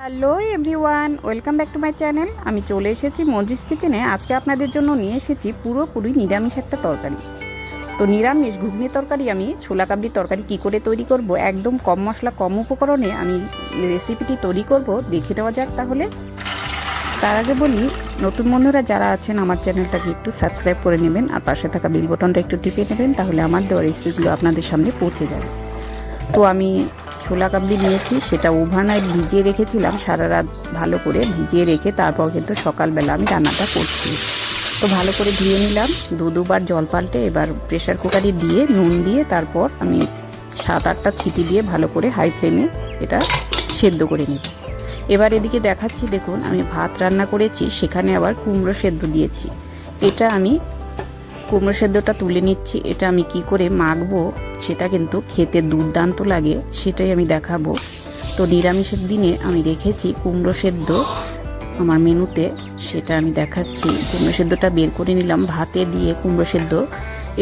Hello everyone, welcome back to my channel. আমি চলে এসেছি মঞ্জুস কিচেনে। আজকে আপনাদের জন্য নিয়ে এসেছি পুরোপুরি নিরামিষ একটা তরকারি। তো নিরামিষ ঘুগনি তরকারি, আমি ছোলা কাবলি তরকারি কী করে তৈরি করব, একদম কম মশলা কম উপকরণে আমি রেসিপিটি তৈরি করব। দেখে নেওয়া যাক তাহলে। তার আগে বলি, নতুন বন্ধুরা যারা আছেন আমার চ্যানেলটাকে একটু সাবস্ক্রাইব করে নেবেন আর পাশে থাকা বেল বাটনটা একটু টিপে নেবেন, তাহলে আমার দেওয়া রেসিপিগুলো আপনাদের সামনে পৌঁছে যাবে। তো আমি ছোলা কাবলি নিয়েছি, সেটা ওভারনাইট ভিজিয়ে রেখেছিলাম, সারা রাত ভালো করে ভিজিয়ে রেখে তারপর কিন্তু সকালবেলা আমি রান্নাটা করছি। তো ভালো করে ধুয়ে নিলাম, দুবার জল পাল্টে এবার প্রেশার কুকারে দিয়ে নুন দিয়ে তারপর আমি 7-8টা ছিটি দিয়ে ভালো করে হাই ফ্লেমে এটা সেদ্ধ করে নিই। এবার এদিকে দেখাচ্ছি, দেখুন আমি ভাত রান্না করেছি, সেখানে আবার কুমড়ো সেদ্ধ দিয়েছি। এটা আমি কুমড়ো সেদ্ধটা তুলে নিচ্ছি। এটা আমি কি করে মাখবো সেটা কিন্তু খেতে দুর্দান্ত লাগে, সেটাই আমি দেখাবো। তো নিরামিষের দিনে আমি রেখেছি কুমড়ো সেদ্ধ আমার মেনুতে, সেটা আমি দেখাচ্ছি। কুমড়ো সেদ্ধটা বের করে নিলাম, ভাতে দিয়ে কুমড়ো সেদ্ধ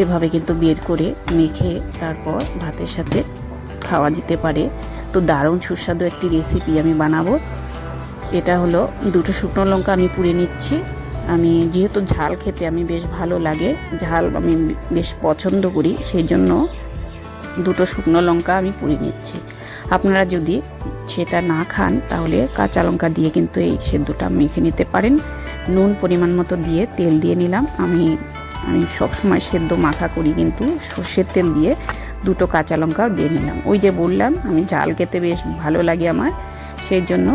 এভাবে কিন্তু বের করে মেখে তারপর ভাতের সাথে খাওয়া যেতে পারে। তো দারুণ সুস্বাদু একটি রেসিপি আমি বানাবো। এটা হলো 2টো শুকনো লঙ্কা আমি পুড়ে নিচ্ছি। আমি যেহেতু ঝাল খেতে আমি বেশ ভালো লাগে, ঝাল আমি বেশ পছন্দ করি, সেই জন্য 2টো শুকনো লঙ্কা আমি পুড়ে নিচ্ছি। আপনারা যদি সেটা না খান তাহলে কাঁচা লঙ্কা দিয়ে কিন্তু এই সেদ্ধটা মেখে নিতে পারেন। নুন পরিমাণ মতো দিয়ে তেল দিয়ে নিলাম। আমি সবসময় সেদ্ধ মাখা করি কিন্তু সর্ষের তেল দিয়ে। 2টো কাঁচা লঙ্কাও দিয়ে নিলাম। ওই যে বললাম আমি ঝাল খেতে বেশ ভালো লাগে আমার, সেই জন্য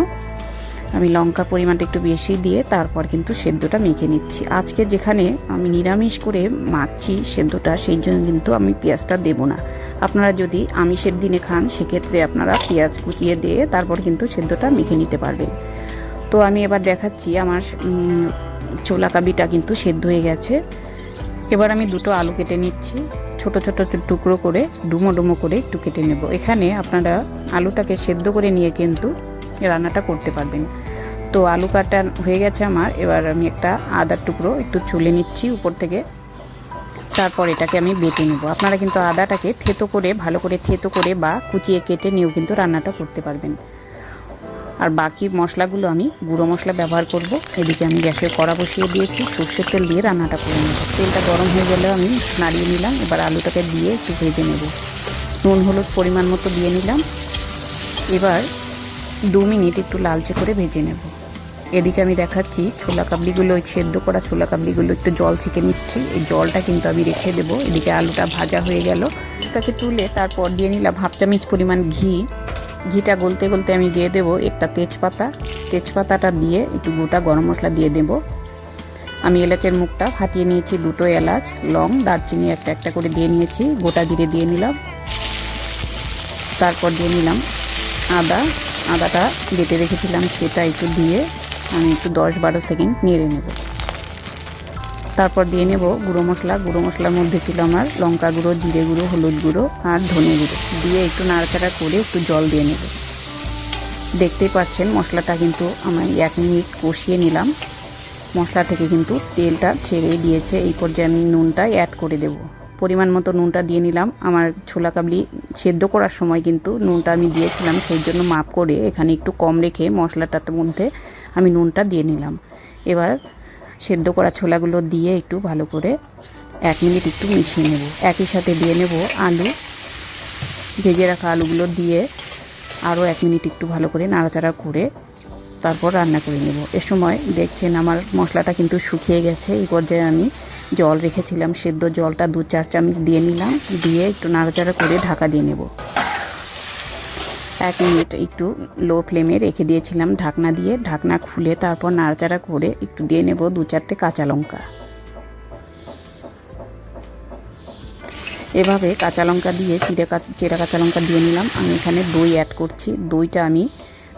আমি লঙ্কা পরিমাণটা একটু বেশি দিয়ে তারপর কিন্তু সেদ্ধটা মেখে নিচ্ছি। আজকে যেখানে আমি নিরামিষ করে মাখছি সেদ্ধটা, সেই জন্য কিন্তু আমি পেঁয়াজটা দেবো না। আপনারা যদি আমিষের দিনে খান সেক্ষেত্রে আপনারা পেঁয়াজ কুচিয়ে দিয়ে তারপর কিন্তু সেদ্ধটা মেখে নিতে পারবেন। তো আমি এবার দেখাচ্ছি আমার ছোলা কাবলিটা কিন্তু সেদ্ধ হয়ে গেছে। এবার আমি 2টো আলু কেটে নিচ্ছি, ছোট ছোট টুকরো করে ডুমো ডুমো করে একটু কেটে নেব। এখানে আপনারা আলুটাকে সেদ্ধ করে নিয়ে কিন্তু রান্নাটা করতে পারবেন। তো আলু কাটা হয়ে গেছে আমার। এবার আমি একটা আদার টুকরো একটু ছুলে নিচ্ছি উপর থেকে, তারপর এটাকে আমি বেটে নেব। আপনারা কিন্তু আদাটাকে থেতো করে ভালো করে থেতো করে বা কুচিয়ে কেটে নিয়েও কিন্তু রান্নাটা করতে পারবেন। আর বাকি মশলাগুলো আমি গুঁড়ো মশলা ব্যবহার করব। এদিকে আমি গ্যাসে কড়া বসিয়ে দিয়েছি, সর্ষের তেল দিয়ে রান্নাটা করে নেব। তেলটা গরম হয়ে গেলে আমি নাড়িয়ে নিলাম। এবার আলুটাকে দিয়ে একটু ভেজে নেব। নুন হলুদ পরিমাণ মতো দিয়ে নিলাম। এবার 2 মিনিট একটু লালচে করে ভেজে নেব। এদিকে আমি দেখাচ্ছি ছোলা কাবলিগুলো, ওই সেদ্ধ করা ছোলা কাবলিগুলো একটু জল ছেঁকে নিচ্ছি। এই জলটা কিন্তু আমি রেখে দেবো। এদিকে আলুটা ভাজা হয়ে গেল, ওটাকে তুলে তারপর দিয়ে নিলাম 1/2 চামচ পরিমাণ ঘি। ঘিটা গলতে গলতে আমি দিয়ে দেবো একটা তেজপাতা। তেজপাতাটা দিয়ে একটু গোটা গরম মশলা দিয়ে দেব। আমি এলাচের মুখটা ফাটিয়ে নিয়েছি, 2টো এলাচ, লং, দারচিনি একটা একটা করে দিয়ে নিয়েছি, গোটা জিরে দিয়ে নিলাম। তারপর দিয়ে নিলাম আদাটা বেটে রেখেছিলাম, সেটা একটু দিয়ে আমি একটু 10-12 সেকেন্ড নেড়ে নেব। তারপর দিয়ে নেব গুঁড়ো মশলা। গুঁড়ো মশলার মধ্যে ছিল আমার লঙ্কা গুঁড়ো, জিরে গুঁড়ো, হলুদ গুঁড়ো আর ধনে গুঁড়ো। দিয়ে একটু নাড়াচাড়া করে একটু জল দিয়ে নেব। দেখতেই পাচ্ছেন মশলাটা কিন্তু আমি 1 মিনিট কষিয়ে নিলাম। মশলা থেকে কিন্তু তেলটা ছেড়ে দিয়েছে। এই পর্যায়ে আমি নুনটা অ্যাড করে দেব। পরিমাণ মতো নুনটা দিয়ে নিলাম। আমার ছোলা কাবলি সেদ্ধ করার সময় কিন্তু নুনটা আমি দিয়েছিলাম, সেই জন্য মাপ করে এখানে একটু কম রেখে মশলাটার মধ্যে আমি নুনটা দিয়ে নিলাম। এবার সেদ্ধ করা ছোলাগুলো দিয়ে একটু ভালো করে 1 মিনিট একটু মিশিয়ে নেব। একই সাথে দিয়ে নেব আলু, ভেজে রাখা আলুগুলো দিয়ে আরও 1 মিনিট একটু ভালো করে নাড়াচাড়া করে তারপর রান্না করে নেব। এ সময় দেখছেন আমার মশলাটা কিন্তু শুকিয়ে গেছে। এই পর্যায়ে আমি জল রেখেছিলাম, সেদ্ধ জলটা 2-4 চামচ দিয়ে নিলাম। দিয়ে একটু নাড়াচাড়া করে ঢাকা দিয়ে নেব। 1 মিনিট একটু লো ফ্লেমে রেখে দিয়েছিলাম ঢাকনা দিয়ে। ঢাকনা খুলে তারপর নাড়াচাড়া করে একটু দিয়ে নেব 2-4টে কাঁচা লঙ্কা। এভাবে কাঁচা লঙ্কা দিয়ে চেরা কাঁচা লঙ্কা দিয়ে নিলাম। আমি এখানে দই অ্যাড করছি, দইটা আমি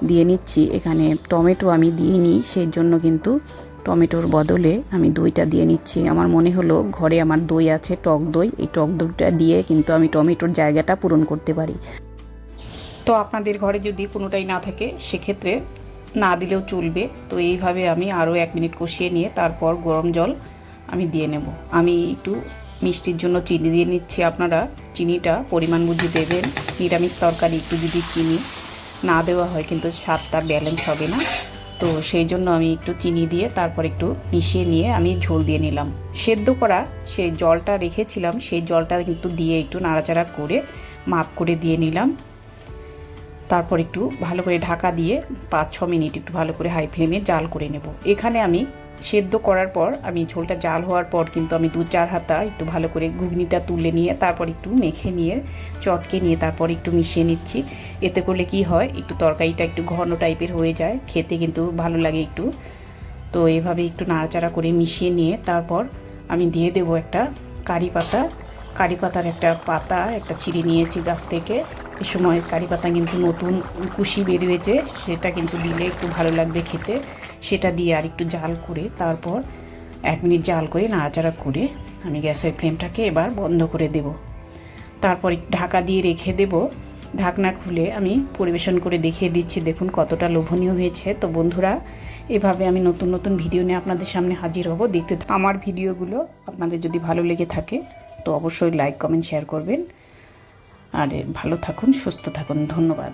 দিয়ে নিচ্ছি। এখানে টমেটো আমি দিইনি, সেই জন্য কিন্তু টমেটোর বদলে আমি দইটা দিয়ে নিচ্ছি। আমার মনে হলো ঘরে আমার দই আছে, টক দই, এই টক দইটা দিয়ে কিন্তু আমি টমেটোর জায়গাটা পূরণ করতে পারি। তো আপনাদের ঘরে যদি কোনোটাই না থাকে সেক্ষেত্রে না দিলেও চলবে। তো এইভাবে আমি আরও 1 মিনিট কষিয়ে নিয়ে তারপর গরম জল আমি দিয়ে নেব। আমি একটু মিষ্টির জন্য চিনি দিয়ে নিচ্ছি। আপনারা চিনিটা পরিমাণ বুঝে দেবেন। নিরামিষ তরকারি একটু যদি চিনি না দেওয়া হয় কিন্তু স্বাদটা ব্যালেন্স হবে না। তো সেই জন্য আমি একটু চিনি দিয়ে তারপর একটু মিশিয়ে নিয়ে আমি ঝোল দিয়ে নিলাম। সেদ্ধ করা সেই জলটা রেখেছিলাম, সেই জলটা কিন্তু দিয়ে একটু নাড়াচাড়া করে মাপ করে দিয়ে নিলাম। তারপর একটু ভালো করে ঢাকা দিয়ে 5-6 মিনিট একটু ভালো করে হাই ফ্লেমে জাল করে নেব। এখানে আমি সেদ্ধ করার পর আমি ঝোলটা জাল হওয়ার পর কিন্তু আমি 2-4 হাতা একটু ভালো করে ঘুগনিটা তুলে নিয়ে তারপর একটু মেখে নিয়ে চটকে নিয়ে তারপর একটু মিশিয়ে নিচ্ছি। এতে করলে কি হয়, একটু তরকারিটা একটু ঘন টাইপের হয়ে যায়, খেতে কিন্তু ভালো লাগে একটু। তো এভাবে একটু নাড়াচাড়া করে মিশিয়ে নিয়ে তারপর আমি দিয়ে দেবো একটা কারি পাতা। কারি পাতার একটা পাতা একটা চিড়ে নিয়েছি গাছ থেকে। এ সময় কারি পাতা কিন্তু নতুন কুশি বেরিয়েছে, সেটা কিন্তু দিলে একটু ভালো লাগবে খেতে। সেটা দিয়ে আর একটু জাল করে তারপর 1 মিনিট জাল করে নাড়াচাড়া করে আমি গ্যাসের ফ্লেমটাকে এবার বন্ধ করে দেব। তারপর ঢাকা দিয়ে রেখে দেব। ঢাকনা খুলে আমি পরিবেশন করে দেখিয়ে দিচ্ছি, দেখুন কতটা লোভনীয় হয়েছে। তো বন্ধুরা, এভাবে আমি নতুন নতুন ভিডিও নিয়ে আপনাদের সামনে হাজির হব। দেখতে আমার ভিডিওগুলো আপনাদের যদি ভালো লেগে থাকে তো অবশ্যই লাইক, কমেন্ট, শেয়ার করবেন। আর ভালো থাকুন, সুস্থ থাকুন। ধন্যবাদ।